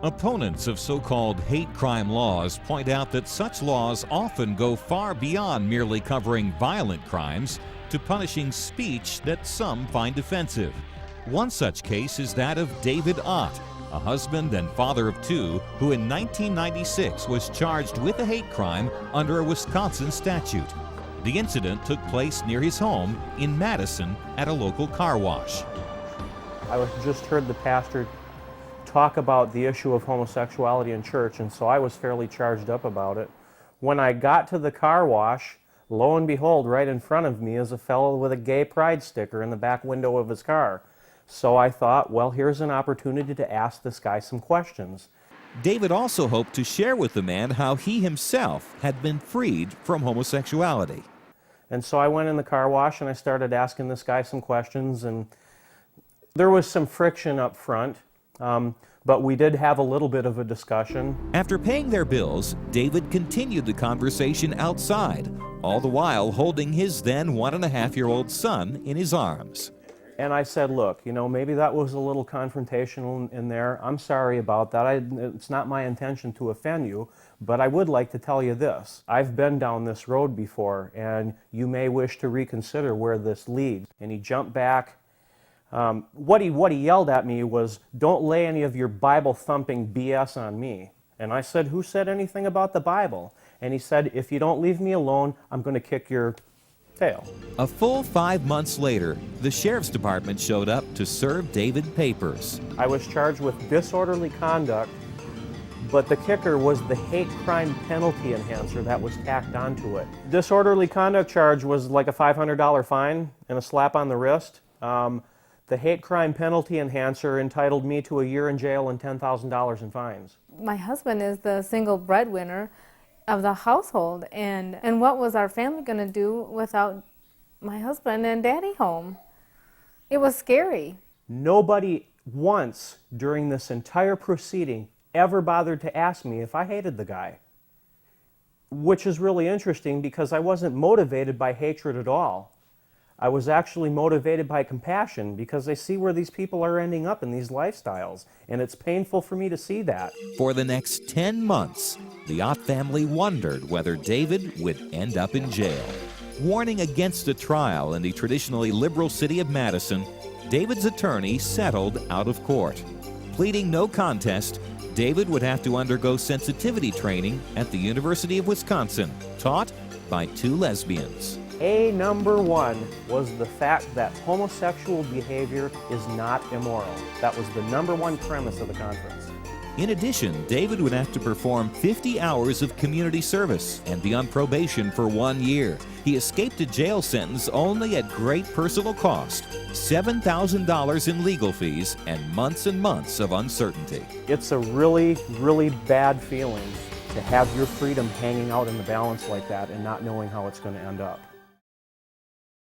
Opponents of so-called hate crime laws point out that such laws often go far beyond merely covering violent crimes to punishing speech that some find offensive. One such case is that of David Ott, a husband and father of two who in 1996 was charged with a hate crime under a Wisconsin statute. The incident took place near his home in Madison at a local car wash. I just heard the pastor talk about the issue of homosexuality in church, and so I was fairly charged up about it. When I got to the car wash, lo and behold, right in front of me is a fellow with a gay pride sticker in the back window of his car. So I thought, well, here's an opportunity to ask this guy some questions. David also hoped to share with the man how he himself had been freed from homosexuality. And so I went in the car wash and I started asking this guy some questions, and there was some friction up front. But we did have a little bit of a discussion. After paying their bills, David continued the conversation outside, all the while holding his then 1.5-year-old son in his arms. And I said, look, you know, maybe that was a little confrontational in there. I'm sorry about that. It's not my intention to offend you, but I would like to tell you this. I've been down this road before, and you may wish to reconsider where this leads. And he jumped back. What he yelled at me was, don't lay any of your Bible-thumping BS on me. And I said, who said anything about the Bible? And he said, if you don't leave me alone, I'm going to kick your tail. A full 5 months later, the sheriff's department showed up to serve David papers. I was charged with disorderly conduct, but the kicker was the hate crime penalty enhancer that was tacked onto it. Disorderly conduct charge was like a $500 fine and a slap on the wrist. The hate crime penalty enhancer entitled me to a year in jail and $10,000 in fines. My husband is the single breadwinner of the household, and what was our family going to do without my husband and Daddy home? It was scary. Nobody once during this entire proceeding ever bothered to ask me if I hated the guy, which is really interesting because I wasn't motivated by hatred at all. I was actually motivated by compassion because I see where these people are ending up in these lifestyles, and it's painful for me to see that. For the next 10 months, the Ott family wondered whether David would end up in jail. Warning against a trial in the traditionally liberal city of Madison, David's attorney settled out of court. Pleading no contest, David would have to undergo sensitivity training at the University of Wisconsin, taught by two lesbians. Number one was the fact that homosexual behavior is not immoral. That was the number one premise of the conference. In addition, David would have to perform 50 hours of community service and be on probation for 1 year. He escaped a jail sentence only at great personal cost, $7,000 in legal fees and months of uncertainty. It's a really, really bad feeling to have your freedom hanging out in the balance like that and not knowing how it's going to end up.